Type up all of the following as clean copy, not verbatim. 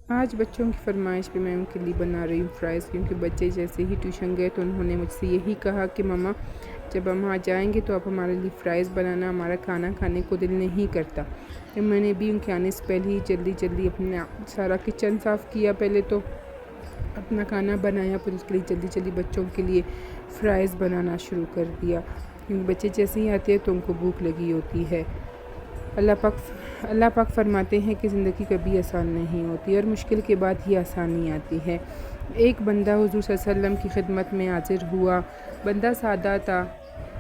آج بچوں کی فرمائش پہ میں ان کے لیے بنا رہی ہوں فرائض، کیونکہ بچے جیسے ہی ٹیوشن گئے تو انہوں نے مجھ سے یہی کہا کہ مما جب ہم وہاں جائیں گے تو آپ ہمارے لیے فرائض بنانا، ہمارا کھانا کھانے کو دل نہیں کرتا۔ تو میں نے بھی ان کے آنے سے پہلے ہی جلدی اپنا سارا کچن صاف کیا، پہلے تو اپنا کھانا بنایا، پھر اس کے لیے جلدی بچوں کے لیے فرائض بنانا شروع کر دیا، کیونکہ بچے جیسے ہی آتے ہیں تو ان کو بھوک لگی ہوتی ہے۔ اللہ پاک فرماتے ہیں کہ زندگی کبھی آسان نہیں ہوتی اور مشکل کے بعد ہی آسانی آتی ہے۔ ایک بندہ حضور صلی اللہ علیہ وسلم کی خدمت میں حاضر ہوا۔ بندہ سادہ تھا،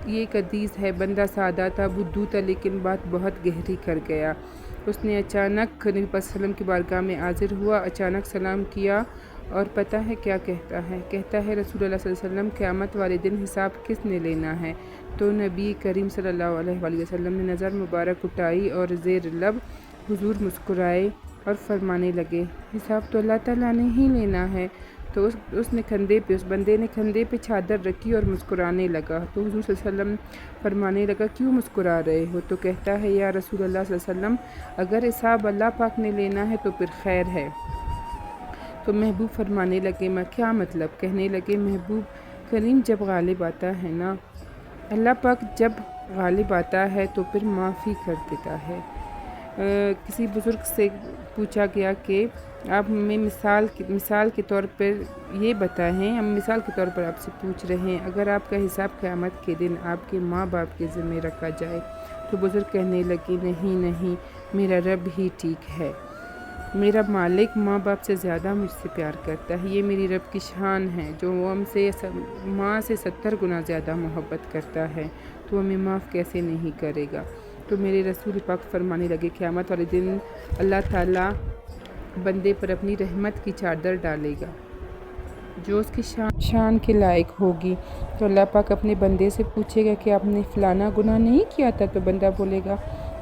یہ ایک حدیث ہے، بندہ سادہ تھا، بدھو تھا، لیکن بات بہت گہری کر گیا۔ اس نے اچانک نبی پاک صلی اللہ علیہ وسلم کی بارگاہ میں حاضر ہوا، اچانک سلام کیا اور پتہ ہے کیا کہتا ہے؟ کہتا ہے رسول اللہ صلی اللہ علیہ وسلم قیامت والے دن حساب کس نے لینا ہے؟ تو نبی کریم صلی اللہ علیہ وآلہ وسلم نے نظر مبارک اٹھائی اور زیر لب حضور مسکرائے اور فرمانے لگے حساب تو اللہ تعالیٰ نے ہی لینا ہے۔ تو اس بندے نے کندھے پہ چادر رکھی اور مسکرانے لگا۔ تو حضور صلی اللہ علیہ وسلم فرمانے لگا کیوں مسکرا رہے ہو؟ تو کہتا ہے یا رسول اللہ صلی اللہ علیہ وسلم اگر حساب اللہ پاک نے لینا ہے تو پھر خیر ہے۔ تو محبوب فرمانے لگے میں کیا مطلب؟ کہنے لگے محبوب کریم جب غالب آتا ہے نا، اللہ پاک جب غالب آتا ہے تو پھر معافی کر دیتا ہے۔ کسی بزرگ سے پوچھا گیا کہ آپ ہمیں مثال کے طور پر یہ بتائیں، ہم مثال کے طور پر آپ سے پوچھ رہے ہیں اگر آپ کا حساب قیامت کے دن آپ کے ماں باپ کے ذمہ رکھا جائے تو بزرگ کہنے لگے نہیں، میرا رب ہی ٹھیک ہے، میرا مالک ماں باپ سے زیادہ مجھ سے پیار کرتا ہے، یہ میری رب کی شان ہے، جو وہ ہم سے ماں سے 70 گنا زیادہ محبت کرتا ہے تو ہمیں معاف کیسے نہیں کرے گا۔ تو میرے رسول پاک فرمانے لگے قیامت والے دن اللہ تعالیٰ بندے پر اپنی رحمت کی چادر ڈالے گا جو اس کی شان کے لائق ہوگی۔ تو اللہ پاک اپنے بندے سے پوچھے گا کہ آپ نے فلانا گناہ نہیں کیا تھا؟ تو بندہ بولے گا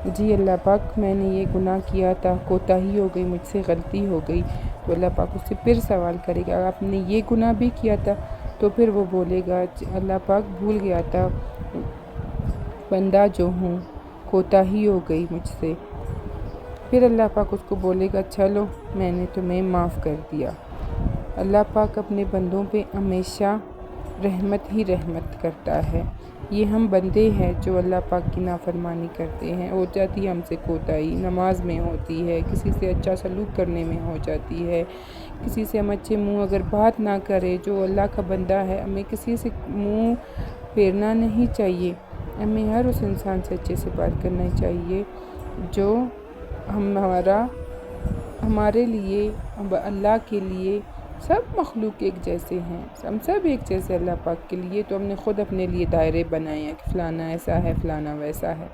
جی اللہ پاک میں نے یہ گناہ کیا تھا، کوتاہی ہو گئی، مجھ سے غلطی ہو گئی۔ تو اللہ پاک اس سے پھر سوال کرے گا آپ نے یہ گناہ بھی کیا تھا؟ تو پھر وہ بولے گا اللہ پاک بھول گیا تھا، بندہ جو ہوں کوتاہی ہو گئی مجھ سے۔ پھر اللہ پاک اس کو بولے گا چلو میں نے تمہیں معاف کر دیا۔ اللہ پاک اپنے بندوں پہ ہمیشہ رحمت ہی رحمت کرتا ہے۔ یہ ہم بندے ہیں جو اللہ پاک کی نافرمانی کرتے ہیں، ہو جاتی ہے ہم سے کوتاہی، نماز میں ہوتی ہے، کسی سے اچھا سلوک کرنے میں ہو جاتی ہے، کسی سے ہم اچھے منہ اگر بات نہ کرے، جو اللہ کا بندہ ہے ہمیں کسی سے منہ پھیرنا نہیں چاہیے، ہمیں ہر اس انسان سے اچھے سے بات کرنا چاہیے جو ہمارے لیے، اللہ کے لیے سب مخلوق ایک جیسے ہیں، ہم سب ایک جیسے اللہ پاک کے لیے، تو ہم نے خود اپنے لیے دائرے بنائے ہیں کہ فلانا ایسا ہے، فلانا ویسا ہے۔